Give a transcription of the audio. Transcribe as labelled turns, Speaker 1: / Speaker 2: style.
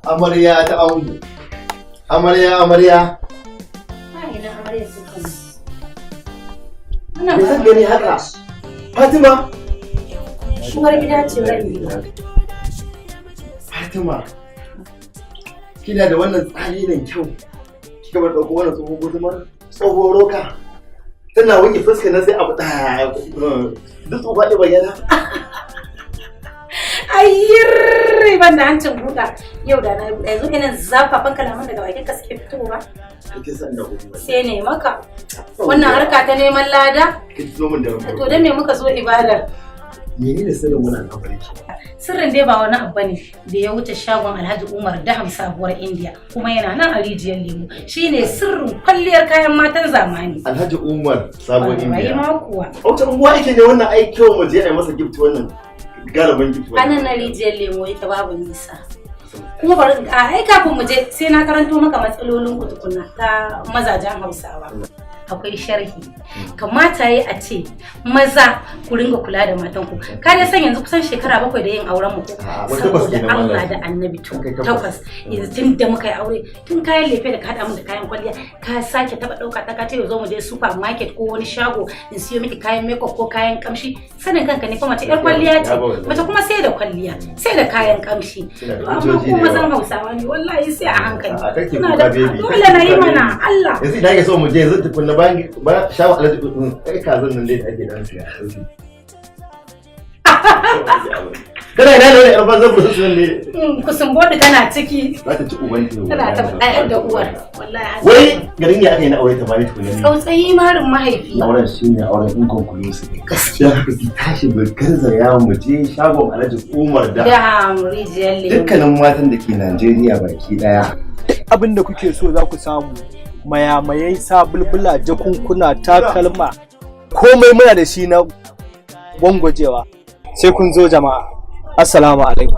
Speaker 1: Amarya ta ango. Amarya.
Speaker 2: Ina amarya su kan.
Speaker 1: Me zan gani haka? Fatima.
Speaker 2: Uwar gida ce wani.
Speaker 1: Fatima. Kina da wannan tsari ne kyau. Kika bar dauko wannan tsohon gudumar tsohon roka. Tana wanke fuska na sai abu duk tsofa ɗaya bayyana.
Speaker 2: Ayyirri ban da hancin buɗa. Yau da na yanzu ina zafafan kalaman daga bakin ka suke fitowa.
Speaker 1: Kike san da gudu.
Speaker 2: Sai ne maka. Wannan harka ta neman lada.
Speaker 1: Kike zo min da rubutu.
Speaker 2: To dan me muka zo ibadar?
Speaker 1: Menene sirrin wannan al'amari?
Speaker 2: Sirrin dai ba wani abu bane da ya wuce shagon Alhaji Umar Daham sabuwar India kuma yana nan a rijiyar lemu. Shine sirrin kwalliyar kayan matan zamani.
Speaker 1: Alhaji Umar sabuwar India.
Speaker 2: Bai ma kuwa.
Speaker 1: Wata unguwa yake ne wannan ai kyau mu je a yi masa gift wannan garaban gift wannan.
Speaker 2: Anan na rijiyar lemu yake babu nisa. Kuma bari ai kafin mu je sai na karanto maka matsalolin ku tukunna ta mazajen Hausawa. Akwai sharhi. Kamata yi a ce maza ku ringa kula da matanku. Ka dai san yanzu kusan shekara 7 da yin auren mu. Saboda Allah da Annabi to tabbas yanzu tun da muka yi aure tun kayan lefe da ka hada mu da kayan kwalliya ka sake taba dauka ta ka ce zo mu je supermarket ko wani shago in siyo miki kayan makeup ko kayan kamshi sanin kanka ne fa mace yar kwalliya ce mace kuma sai da kwalliya sai da kayan kamshi amma ko mazan Hausawa ne wallahi sai a hankali. Ina da dole na yi mana Allah.
Speaker 1: Yanzu idan ke so mu je yanzu tukunna ba shawo Alhaji kai kazan nan dai da ake dan siya. Kana ina ne yar banzan busu ne?
Speaker 2: Kusun bodi tana ciki.
Speaker 1: Za ta ci uban ki.
Speaker 2: Tana ta ɗayar da uwar. Wallahi.
Speaker 1: Wai garin ya aka yi na aure ta bani tukunna.
Speaker 2: Tsautsayi marin mahaifi.
Speaker 1: Auren shine auren inconclusive. Gaskiya haka ki tashi bar garzaya mu je shagon Alhaji Umar da
Speaker 2: rijiyar lemu.
Speaker 1: dukkanin matan da ke Najeriya baki daya.
Speaker 3: Abin da kuke so za ku samu mayamayai sabulbula jakunkuna takalma komai muna da shi na gwangwajewa sai kun zo jama'a assalamu alaikum